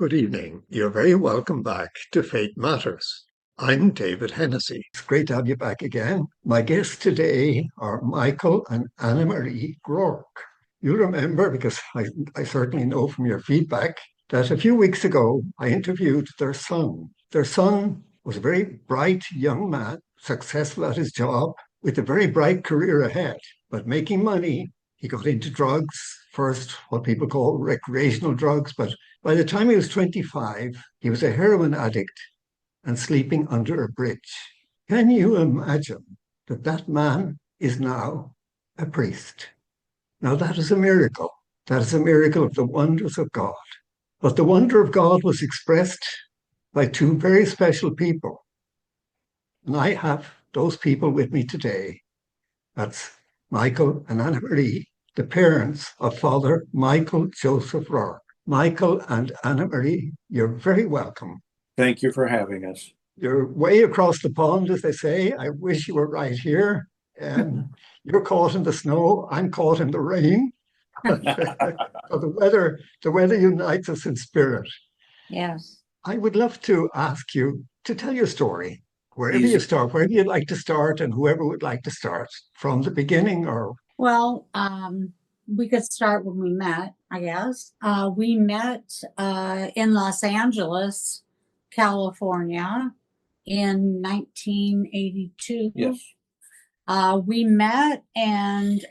Good evening. You're very welcome back to Fate Matters. I'm David Hennessy. It's great to have you back again. My guests today are Michael and Anna Marie Rourke. You'll remember, because I certainly know from your feedback, that a few weeks ago I interviewed their son. Their son was a very bright young man, successful at his job, with a very bright career ahead, but making money. He got into drugs, first what people call recreational drugs, but by the time he was 25, he was a heroin addict and sleeping under a bridge. Can you imagine that that man is now a priest? Now that is a miracle. That is a miracle of the wonders of God. But the wonder of God was expressed by two very special people. And I have those people with me today. That's Michael and Anna Marie, the parents of Father Michael Joseph Rourke. Michael and Anna Marie, you're very welcome. Thank you for having us. You're way across the pond, as they say. I wish you were right here. You're caught in the snow. I'm caught in the rain. So the weather unites us in spirit. Yes. I would love to ask you to tell your story, wherever Easy. you start, wherever you'd like to start, and whoever would like to start, from the beginning or... Well, we could start when we met, I guess. We met in Los Angeles, California in 1982. Yes. We met and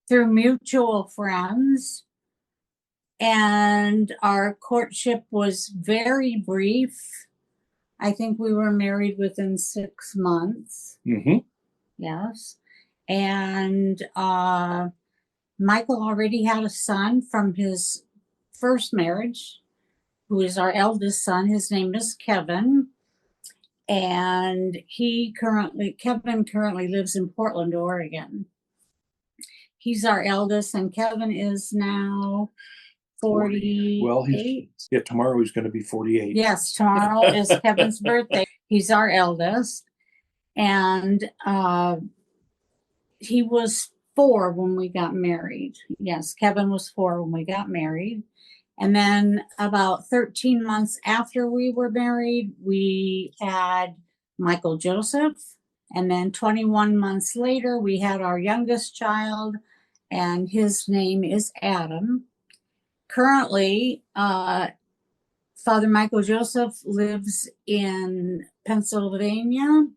through mutual friends, and our courtship was very brief. I think we were married within 6 months. Mm-hmm. Yes. And Michael already had a son from his first marriage, who is our eldest son. His name is Kevin. And Kevin currently lives in Portland, Oregon. He's our eldest, and Kevin is now 48. Well, tomorrow he's going to be 48. Yes, tomorrow is Kevin's birthday. He's our eldest. And he was 4 when we got married. Yes, Kevin was 4 when we got married. And then about 13 months after we were married, we had Michael Joseph. And then 21 months later, we had our youngest child, and his name is Adam. Currently, Father Michael Joseph lives in Pennsylvania,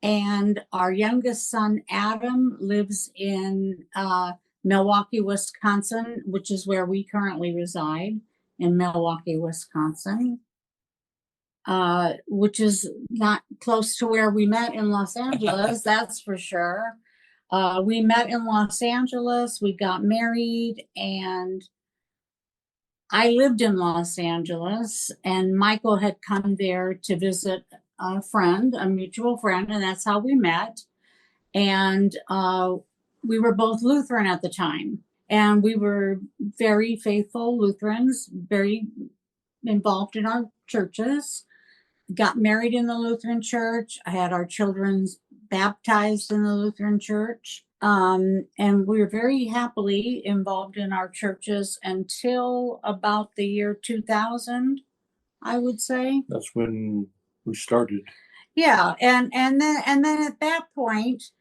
and our youngest son, Adam, lives in Milwaukee, Wisconsin, which is where we currently reside, in Milwaukee, Wisconsin, which is not close to where we met in Los Angeles, that's for sure. We met in Los Angeles, we got married, and I lived in Los Angeles, and Michael had come there to visit a friend, a mutual friend, and that's how we met. And we were both Lutheran at the time, and we were very faithful Lutherans, very involved in our churches, got married in the Lutheran church. I had our children baptized in the Lutheran church. And we were very happily involved in our churches until about the year 2000, I would say. That's when we started. Yeah, and then at that point,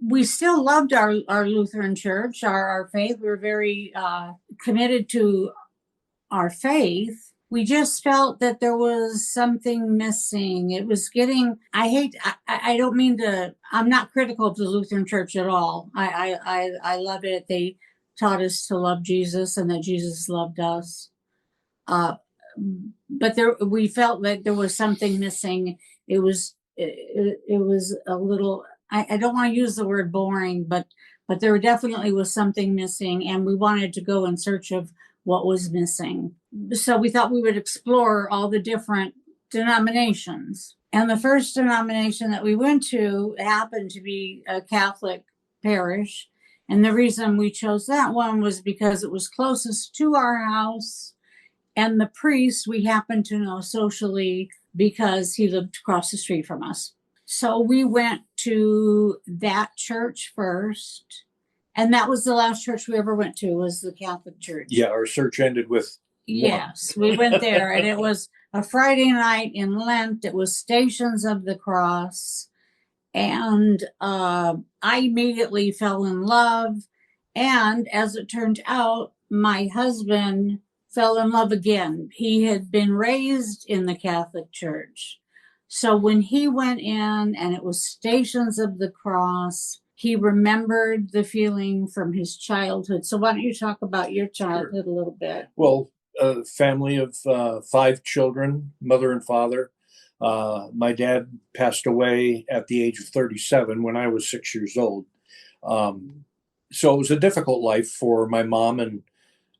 we still loved our Lutheran church, our faith. We were very committed to our faith. We just felt that there was something missing. It was getting, I don't mean to, I'm not critical of the Lutheran church at all. I love it. They taught us to love Jesus and that Jesus loved us. But we felt that there was something missing. It was a little, I don't want to use the word boring, but there definitely was something missing, and we wanted to go in search of what was missing. So we thought we would explore all the different denominations. And the first denomination that we went to happened to be a Catholic parish. And the reason we chose that one was because it was closest to our house. And the priest we happened to know socially because he lived across the street from us. So we went to that church first. And that was the last church we ever went to, was the Catholic church. Yeah, our search ended with Yes, we went there, and it was a Friday night in Lent. It was Stations of the Cross, and I immediately fell in love. And as it turned out, my husband fell in love again. He had been raised in the Catholic Church. So when he went in and it was Stations of the Cross, he remembered the feeling from his childhood. So why don't you talk about your childhood a little bit? Well, a family of 5 children, mother and father. My dad passed away at the age of 37 when I was 6 years old. So it was a difficult life for my mom and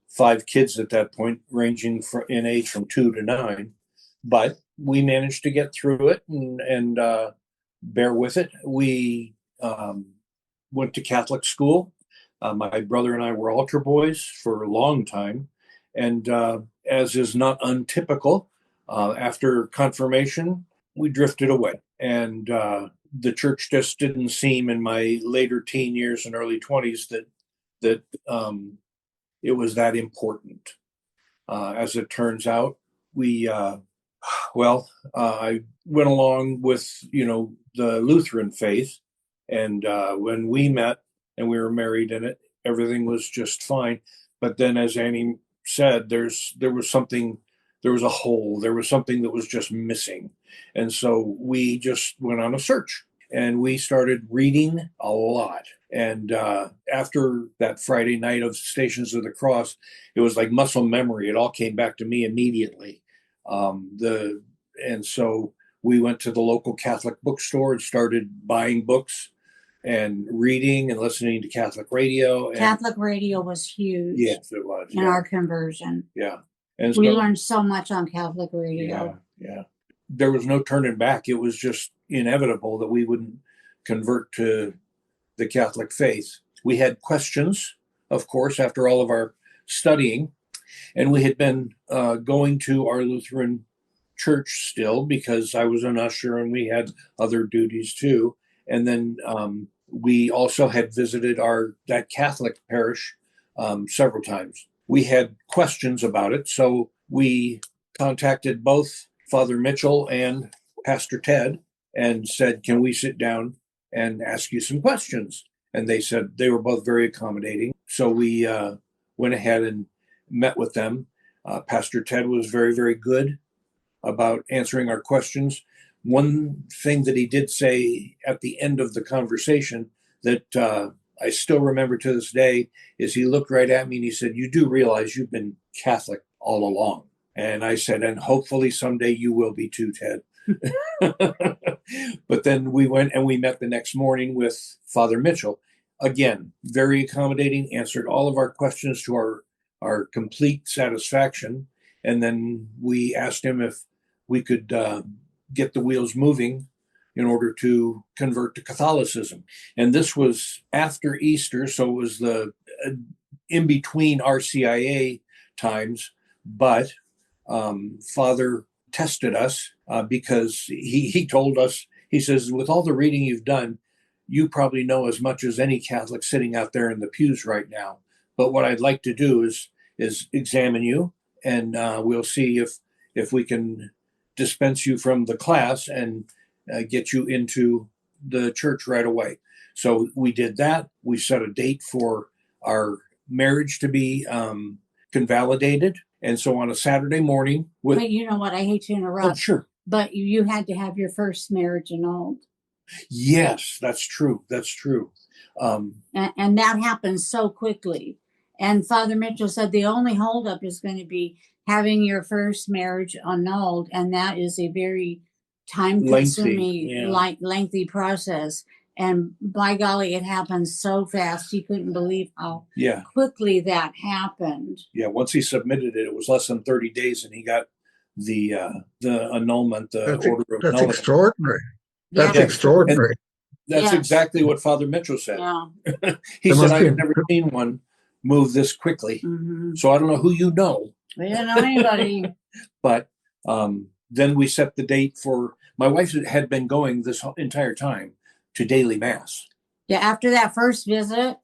5 kids at that point, ranging in age from 2 to 9. But we managed to get through it and bear with it. We went to Catholic school. My brother and I were altar boys for a long time. And as is not untypical, after confirmation, we drifted away. And the church just didn't seem in my later teen years and early 20s that it was that important. As it turns out, I went along with, the Lutheran faith. And when we met and we were married in it, everything was just fine. But then, as Annie said, there was a hole, there was something that was just missing. And so we just went on a search and we started reading a lot. And after that Friday night of Stations of the Cross, it was like muscle memory. It all came back to me immediately. And so we went to the local Catholic bookstore and started buying books and reading and listening to Catholic radio. And Catholic radio was huge. Yes, it was. In our conversion. Yeah. And we learned so much on Catholic radio. Yeah. There was no turning back. It was just inevitable that we wouldn't convert to the Catholic faith. We had questions, of course, after all of our studying, and we had been going to our Lutheran church still because I was an usher and we had other duties too. And then we also had visited that Catholic parish several times. We had questions about it, so we contacted both Father Mitchell and Pastor Ted and said, "Can we sit down and ask you some questions?" And they said they were both very accommodating. So we went ahead and met with them. Pastor Ted was very, very good about answering our questions. One thing that he did say at the end of the conversation that I still remember to this day is he looked right at me and he said, "You do realize you've been Catholic all along." And I said, "And hopefully someday you will be too, Ted." But then we went and we met the next morning with Father Mitchell. Again, very accommodating, answered all of our questions to our complete satisfaction. And then we asked him if we could get the wheels moving in order to convert to Catholicism. And this was after Easter, so it was the in between RCIA times. But Father tested us because he told us, he says, "With all the reading you've done, you probably know as much as any Catholic sitting out there in the pews right now. But what I'd like to do is examine you, and we'll see if we can dispense you from the class and get you into the church right away." So we did that. We set a date for our marriage to be convalidated. And so on a Saturday morning But you know what? I hate to interrupt. Oh, sure. But you had to have your first marriage annulled. Yes, that's true. That's true. And that happens so quickly. And Father Mitchell said the only holdup is going to be having your first marriage annulled. And that is a very time-consuming, lengthy process. And by golly, it happened so fast. He couldn't believe how quickly that happened. Yeah, once he submitted it, it was less than 30 days, and he got the annulment, order of annulment. That's extraordinary. That's extraordinary. And that's exactly what Father Mitchell said. Yeah. He said, "I have never seen one move this quickly." Mm-hmm. So I don't know who you know. We don't know anybody. But then we set the date for, my wife had been going this entire time to daily mass. Yeah, after that first visit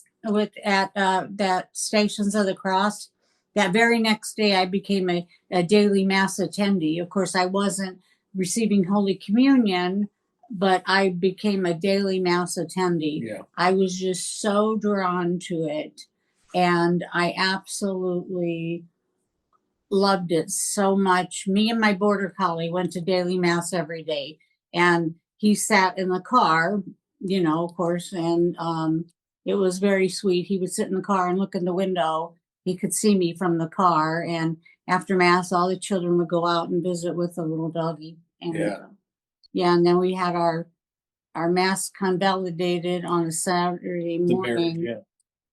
at that Stations of the Cross, that very next day, I became a daily Mass attendee. Of course, I wasn't receiving Holy Communion, but I became a daily Mass attendee. Yeah. I was just so drawn to it. And I absolutely loved it so much. Me and my border collie went to daily Mass every day. And he sat in the car, of course, and it was very sweet. He would sit in the car and look in the window. He could see me from the car. And after Mass, all the children would go out and visit with the little doggy. And yeah, and then we had our Mass convalidated on a Saturday morning.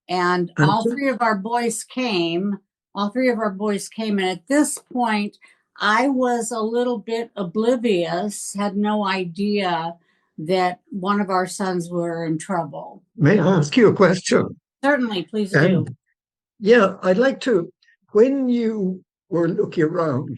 And all three of our boys came. And at this point, I was a little bit oblivious, had no idea that one of our sons were in trouble. May I ask you a question? Certainly, please do. Yeah, I'd like to. When you were looking around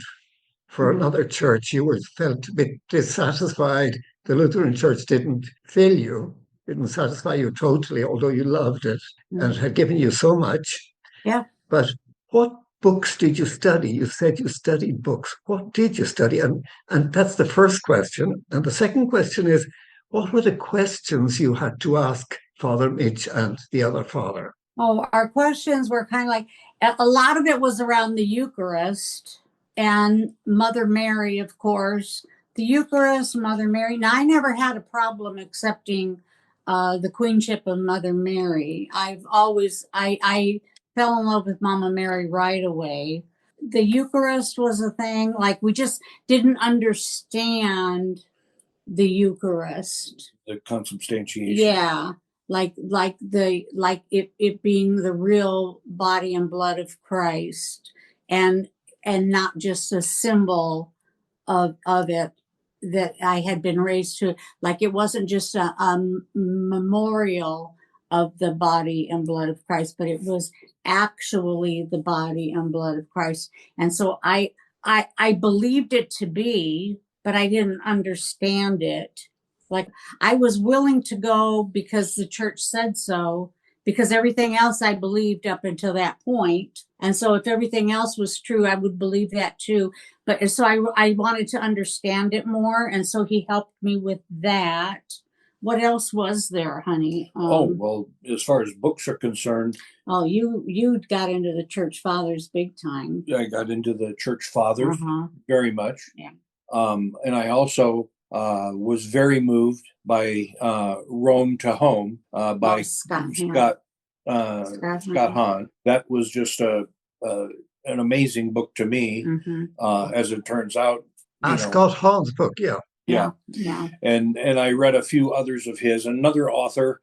for another church, you felt a bit dissatisfied. The Lutheran Church didn't fill you, didn't satisfy you totally, although you loved it and had given you so much. Yeah. But what books did you study? You said you studied books. What did you study? And that's the first question. And the second question is, what were the questions you had to ask Father Mitch and the other father? Oh, our questions were kind of like, a lot of it was around the Eucharist and Mother Mary, of course. The Eucharist, Mother Mary. Now, I never had a problem accepting the queenship of Mother Mary. I fell in love with Mama Mary right away. The Eucharist was a thing. Like, we just didn't understand the Eucharist. The consubstantiation. Yeah. Like it being the real body and blood of Christ, and not just a symbol of it that I had been raised to. Like, it wasn't just a memorial of the body and blood of Christ, but it was actually the body and blood of Christ. And so I believed it to be, but I didn't understand it. Like, I was willing to go because the church said so, because everything else I believed up until that point. And so if everything else was true, I would believe that too. But so I wanted to understand it more. And so he helped me with that. What else was there, honey? Well, as far as books are concerned. Oh, you got into the church fathers big time. I got into the church fathers very much. Yeah. And I also was very moved by Rome to Home by Scott Hahn. That was just an amazing book to me, as it turns out. Scott Hahn's book, yeah. And I read a few others of his. Another author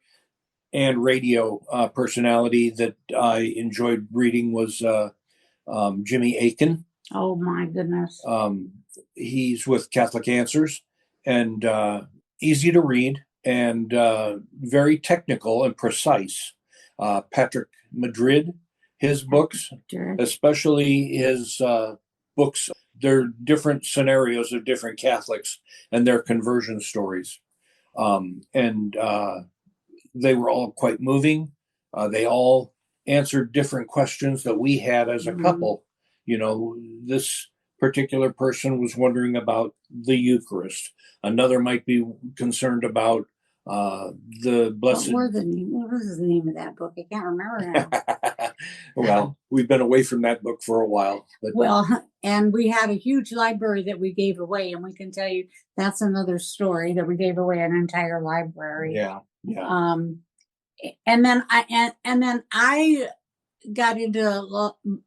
and radio personality that I enjoyed reading was Jimmy Akin. Oh, my goodness. He's with Catholic Answers, and easy to read and very technical and precise. Patrick Madrid, his books, especially his books, they're different scenarios of different Catholics and their conversion stories. And they were all quite moving. They all answered different questions that we had as a couple. This particular person was wondering about the Eucharist. Another might be concerned about the Blessed. What was the name of that book? I can't remember now. Well, we've been away from that book for a while. And we had a huge library that we gave away, and we can tell you that's another story, that we gave away an entire library. Yeah. And then I got into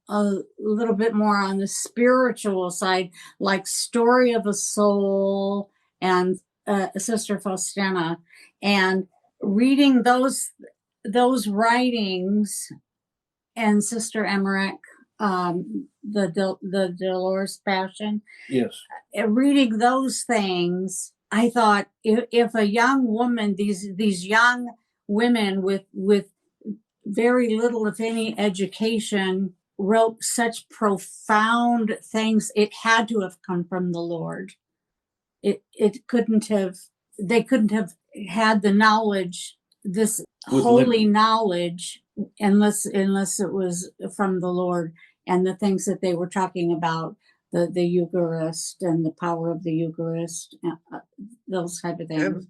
a little bit more on the spiritual side, like Story of a Soul and Sister Faustina, and reading those writings, and Sister Emmerich, the Dolores Passion. Yes. Reading those things, I thought, if a young woman, these young women with very little, if any, education, wrote such profound things, it had to have come from the Lord. They couldn't have had the knowledge, this holy knowledge, unless it was from the Lord. and the things that they were talking about, the Eucharist and the power of the Eucharist, those type of things.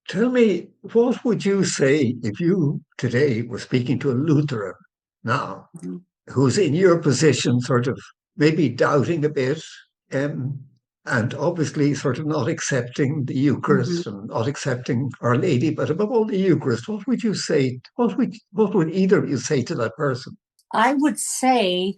Tell me, what would you say if you today were speaking to a Lutheran now, Mhm. who's in your position, sort of maybe doubting a bit, and obviously sort of not accepting the Eucharist and not accepting Our Lady, but above all the Eucharist? What would you say? What would either of you say to that person? I would say,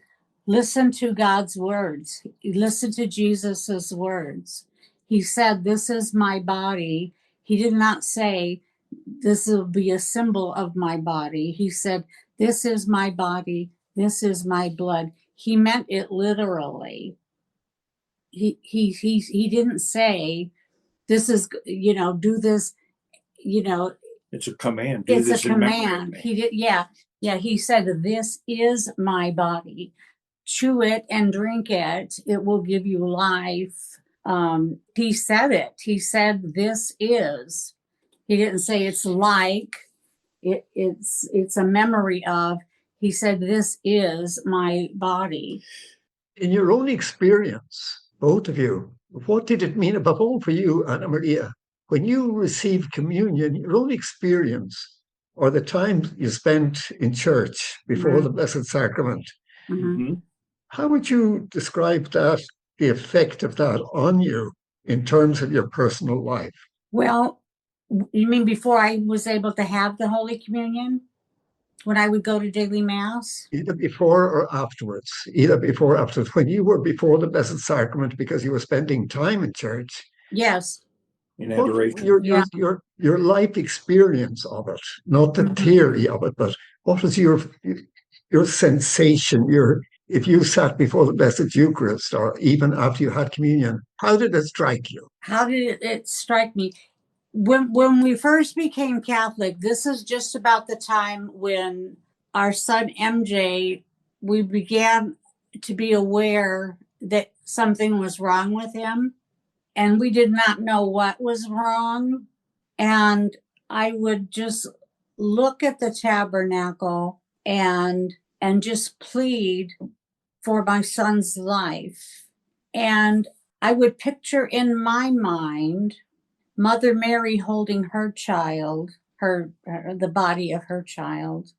listen to God's words. Listen to Jesus's words. He said, "This is my body." He did not say, "This will be a symbol of my body." He said, "This is my body. This is my blood." He meant it literally. He didn't say, "This is, do this." You know, It's a command. Do it's a this in memory of command. me. He did, yeah. He said, "This is my body. Chew it and drink it. It will give you life." He said it. He said, "This is." He didn't say it's like. It's a memory of. He said, "This is my body." In your own experience, both of you, what did it mean above all for you, Anna Maria, when you received communion, your own experience, or the time you spent in church before the Blessed Sacrament? Mhm. How would you describe that, the effect of that on you in terms of your personal life? Well, you mean before I was able to have the Holy Communion? When I would go to daily mass? Either before or afterwards, either before or afterwards, when you were before the Blessed Sacrament because you were spending time in church, Yes. In what adoration. your life experience of it, not the theory of it, but what was your sensation, your if you sat before the Blessed Eucharist or even after you had communion, how did it strike you? How did it strike me? When we first became Catholic, this is just about the time when our son MJ, we began to be aware that something was wrong with him, and we did not know what was wrong. And I would just look at the tabernacle and just plead for my son's life. And I would picture in my mind Mother Mary holding her child, the body of her child,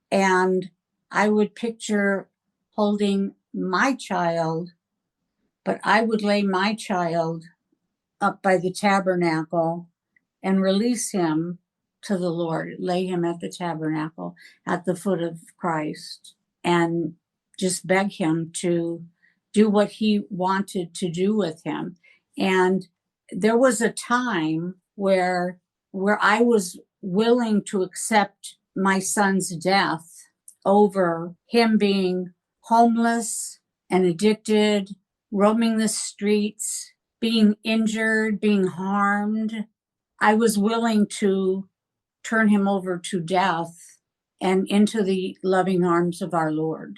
and I would picture holding my child, but I would lay my child up by the tabernacle and release him to the Lord, lay him at the tabernacle at the foot of Christ, and just beg him to do what he wanted to do with him. And there was a time where I was willing to accept my son's death over him being homeless and addicted, roaming the streets, being injured, being harmed. I was willing to turn him over to death and into the loving arms of our Lord.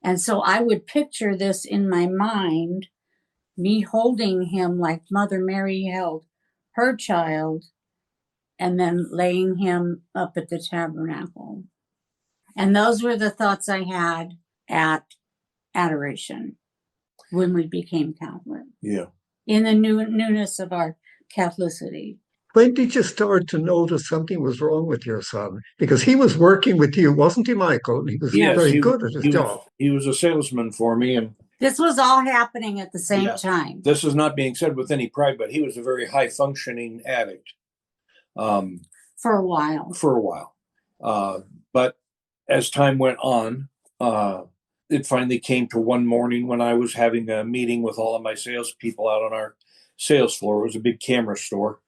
And so I would picture this in my mind, me holding him like Mother Mary held her child, and then laying him up at the tabernacle. And those were the thoughts I had at adoration when we became Catholic. Yeah. In the newness of our Catholicity. When did you start to notice something was wrong with your son? Because he was working with you, wasn't he, Michael? He was Yes, very good at his job. He was a salesman for me, and this was all happening at the same time. This is not being said with any pride, but he was a very high functioning addict. For a while. But as time went on, it finally came to one morning when I was having a meeting with all of my salespeople out on our sales floor. It was a big camera store,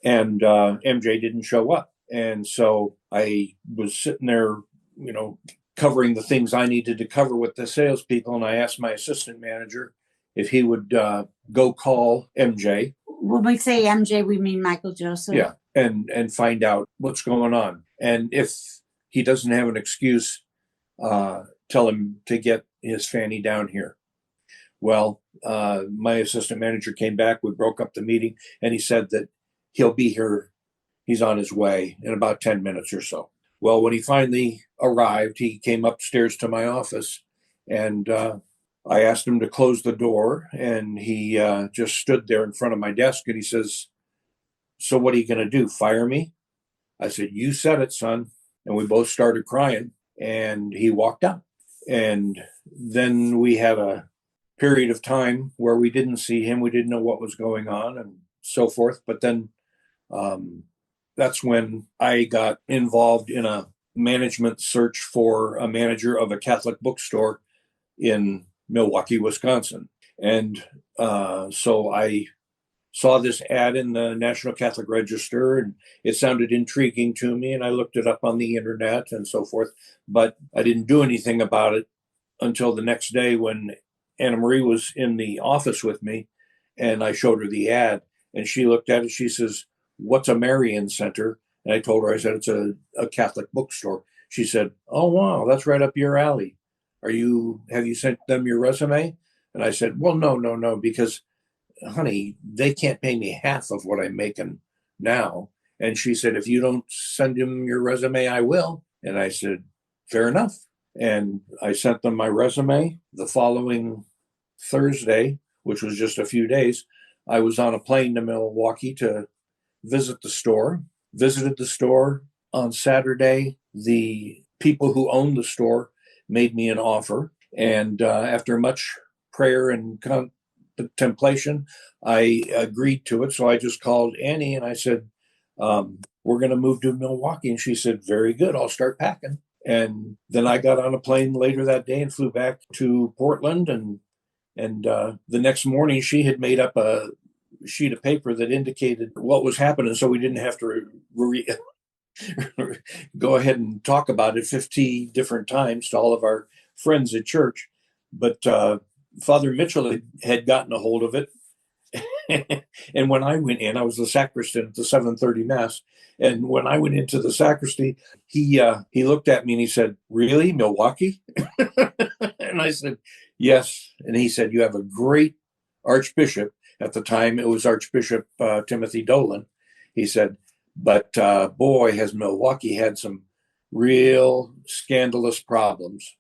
and MJ didn't show up. And so I was sitting there, covering the things I needed to cover with the salespeople. And I asked my assistant manager if he would go call MJ. When we say MJ, we mean Michael Joseph. Yeah, and find out what's going on. And if he doesn't have an excuse, tell him to get his Fanny down here. Well, my assistant manager came back. We broke up the meeting, and he said that he'll be here. He's on his way in about 10 minutes or so. Well, when he finally arrived, he came upstairs to my office, And I asked him to close the door, and he just stood there in front of my desk, and he says, "So what are you going to do? Fire me?" I said, "You said it, son." And we both started crying, and he walked out. And then we had a period of time where we didn't see him. We didn't know what was going on and so forth. But then that's when I got involved in a management search for a manager of a Catholic bookstore in Milwaukee, Wisconsin. And so I saw this ad in the National Catholic Register, and it sounded intriguing to me, and I looked it up on the internet and so forth, but I didn't do anything about it until the next day when Anna Marie was in the office with me, and I showed her the ad, and she looked at it. She says, "What's a Marian Center?" And I told her, I said, "It's a Catholic bookstore." She said, "Oh, wow, that's right up your alley. Have you sent them your resume?" And I said, "Well, no, because honey, they can't pay me half of what I'm making now." And she said, "If you don't send them your resume, I will." And I said, "Fair enough." And I sent them my resume. The following Thursday, which was just a few days, I was on a plane to Milwaukee to visit the store. Visited the store on Saturday. The people who owned the store made me an offer. And after much prayer and contemplation, I agreed to it. So I just called Annie and I said, "We're going to move to Milwaukee." And she said, "Very good. I'll start packing." And then I got on a plane later that day and flew back to Portland. And the next morning, she had made up a sheet of paper that indicated what was happening, so we didn't have to go ahead and talk about it 50 different times to all of our friends at church. But Father Mitchell had gotten a hold of it. And when I went in, I was the sacristan at the 7:30 mass. And when I went into the sacristy, he looked at me and he said, "Really, Milwaukee?" And I said, "Yes." And he said, "You have a great archbishop." At the time, it was Archbishop Timothy Dolan. He said, "But boy, has Milwaukee had some real scandalous problems."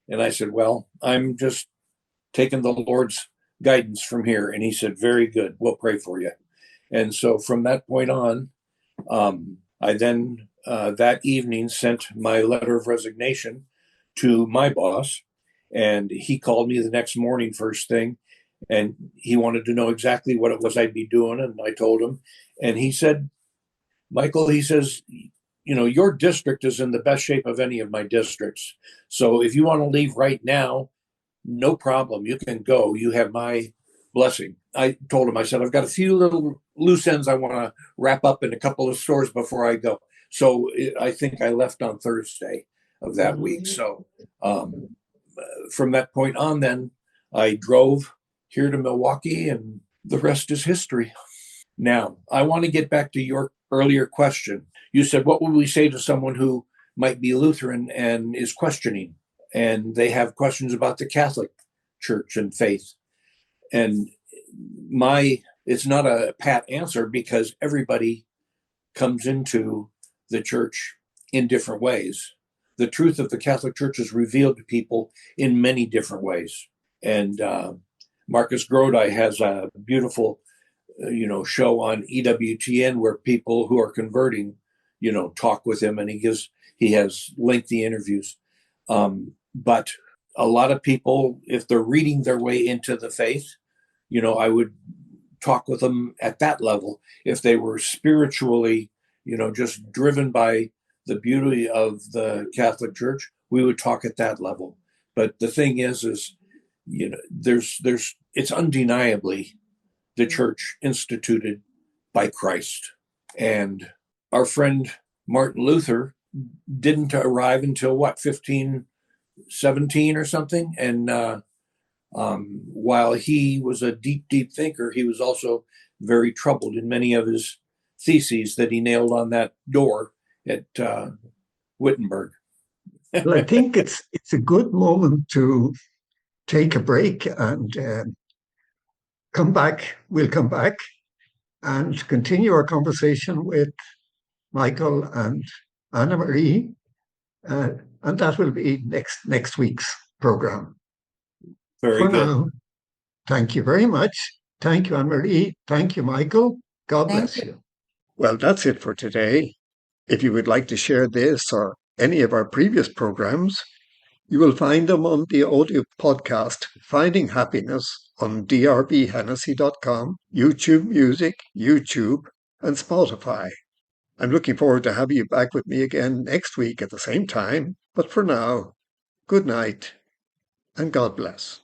And I said, "Well, I'm just taking the Lord's guidance from here." And he said, "Very good. We'll pray for you." And so from that point on, I then that evening sent my letter of resignation to my boss. And he called me the next morning, first thing, and he wanted to know exactly what it was I'd be doing. And I told him. And he said, "Michael," he says, "your district is in the best shape of any of my districts. So if you want to leave right now, no problem. You can go. You have my blessing." I told him, I said, "I've got a few little loose ends I want to wrap up in a couple of stores before I go." So I think I left on Thursday of that week. So from that point on, then I drove here to Milwaukee, and the rest is history. Now, I want to get back to your earlier question. You said, what would we say to someone who might be Lutheran and is questioning, and they have questions about the Catholic Church and faith? And it's not a pat answer because everybody comes into the church in different ways. The truth of the Catholic Church is revealed to people in many different ways. And Marcus Grodi has a beautiful show on EWTN where people who are converting, talk with him, and he has lengthy interviews. But a lot of people, if they're reading their way into the faith, I would talk with them at that level. If they were spiritually, just driven by the beauty of the Catholic Church, we would talk at that level. But the thing is, it's undeniably the church instituted by Christ. And our friend Martin Luther didn't arrive until 1517 or something. And while he was a deep, deep thinker, he was also very troubled in many of his theses that he nailed on that door at Wittenberg. Well, I think it's a good moment to take a break and come back. We'll come back and continue our conversation with Michael and Anna Marie, and that will be next week's program. Very For good. now, thank you very much. Thank you, Anne-Marie. Thank you, Michael. God Thank bless you. Well, that's it for today. If you would like to share this or any of our previous programs, you will find them on the audio podcast Finding Happiness on drbhennessy.com, YouTube Music, YouTube, and Spotify. I'm looking forward to having you back with me again next week at the same time. But for now, good night and God bless.